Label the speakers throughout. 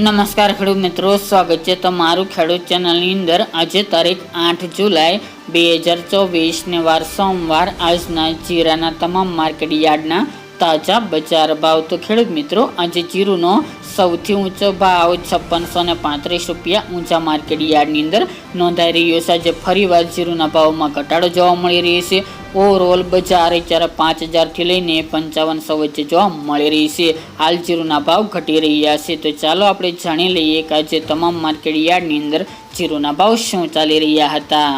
Speaker 1: નમસ્કાર ખેડૂત મિત્રો, સ્વાગત છે તમારું ખેડૂત ચેનલની અંદર। આજે તારીખ 8 જુલાઈ 2024 ને વાર સોમવાર। આજના જીરાના તમામ માર્કેટ યાર્ડના તાજા બજાર ભાવ। તો ખેડૂત મિત્રો, આજે જીરુનો સૌથી ઊંચો ભાવ 5635 રૂપિયા ઊંચા માર્કેટ યાર્ડની અંદર નોંધાઈ રહ્યો છે। આજે ફરીવાર જીરુના ભાવમાં ઘટાડો જોવા મળી રહ્યો છે। ઓવરઓલ બજાર અત્યારે 5000 થી લઈને 5500 વચ્ચે જોવા મળી રહી છે। હાલ જીરુના ભાવ ઘટી રહ્યા છે। તો ચાલો આપણે જાણી લઈએ કે આજે તમામ માર્કેટ યાર્ડની અંદર જીરુના ભાવ શું ચાલી રહ્યા હતા।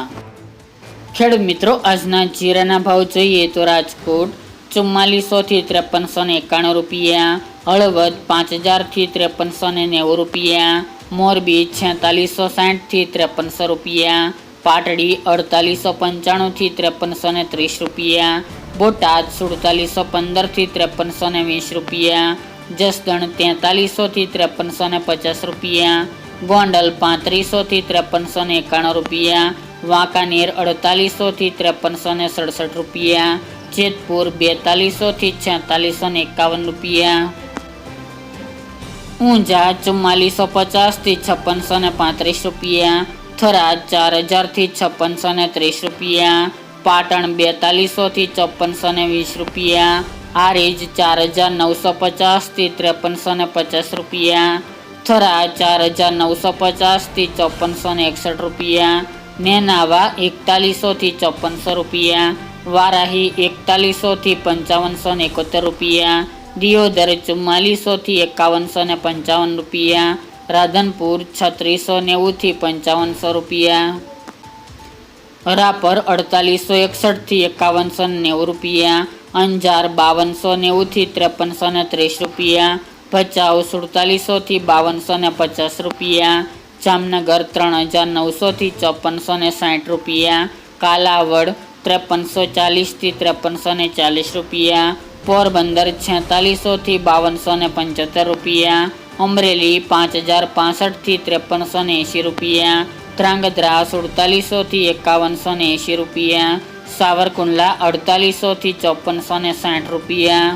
Speaker 1: ખેડૂત મિત્રો, આજના જીરાના ભાવ જોઈએ તો રાજકોટ 4400 થી 5391 રૂપિયા, હળવદ 5000 થી 5390 રૂપિયા, મોરબી 4660 થી 5300 રૂપિયા, પાટડી 4895 થી 5330 રૂપિયા, બોટાદ 4715 થી 5320 રૂપિયા, જસદણ 4300 થી 5350 રૂપિયા, ગોંડલ 3500 થી 5391 રૂપિયા, વાંકાનેર 4800 થી 5367 રૂપિયા, જેતપુર 4200 થી 4651 રૂપિયા, ઊંઝા 4450 થી 5635 રૂપિયા, થરાદ 4000 થી 5630 રૂપિયા, પાટણ 4200 થી 5420 રૂપિયા, હારીજ 4950 થી 5350 રૂપિયા, થરા 4950 થી 5461 રૂપિયા, નેનાવા 4100 થી 5400 રૂપિયા, વારાહી 4100 થી 5571 રૂપિયા, દિયોદર 4400 થી 5155 રૂપિયા, રાધનપુર 3690 થી 5500 રૂપિયા, રાપર 4861 થી 5190 રૂપિયા, અંજાર 5290 થી 5330 રૂપિયા, ભચાઉ 4700 થી 5250 રૂપિયા, જામનગર 3900 થી 5460 રૂપિયા, કાલાવડ 5340 થી 5340 રૂપિયા, પોરબંદર 4600 થી 5275 રૂપિયા, અમરેલી 5065 થી 5380 રૂપિયા, ધ્રાંગધ્રા 4700 થી 5180 રૂપિયા, સાવરકુંડલા 4800 થી 5460 રૂપિયા,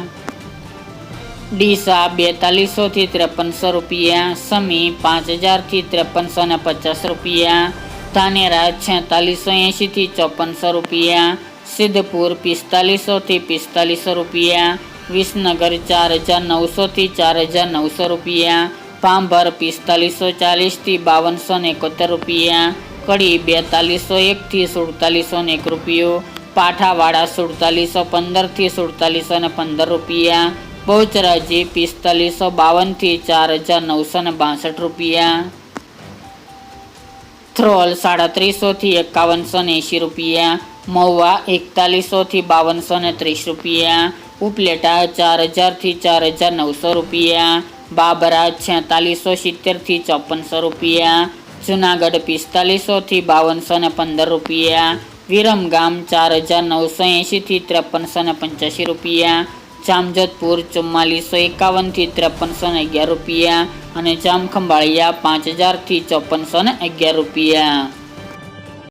Speaker 1: ડીસા 4200 થી 5300 રૂપિયા, સમી 5000 થી 5350 રૂપિયા, ધાનેરા 4680 થી 5400 રૂપિયા, સિદ્ધપુર 4500 થી 4500 રૂપિયા, વિસનગર 4900 થી 4900 રૂપિયા, પાંભર 4540 થી 5271 રૂપિયા, કડી 4201 થી 4701 રૂપિયો, પાઠાવાડા 4715 થી 4715 રૂપિયા, બહુચરાજી 4552 થી 4962 રૂપિયા, થ્રોલ 3700 થી 5180 રૂપિયા, મહુવા 4100 થી 5230 રૂપિયા, ઉપલેટા 4000 થી 4900 રૂપિયા, બાબરા 4670 થી 5400 રૂપિયા, જુનાગઢ 4500 થી 5215 રૂપિયા, વિરમગામ 4980 થી 5385 રૂપિયા, જામજોધપુર 4451 થી 5311 રૂપિયા અને જામખંભાળિયા 5000 થી 5411 રૂપિયા।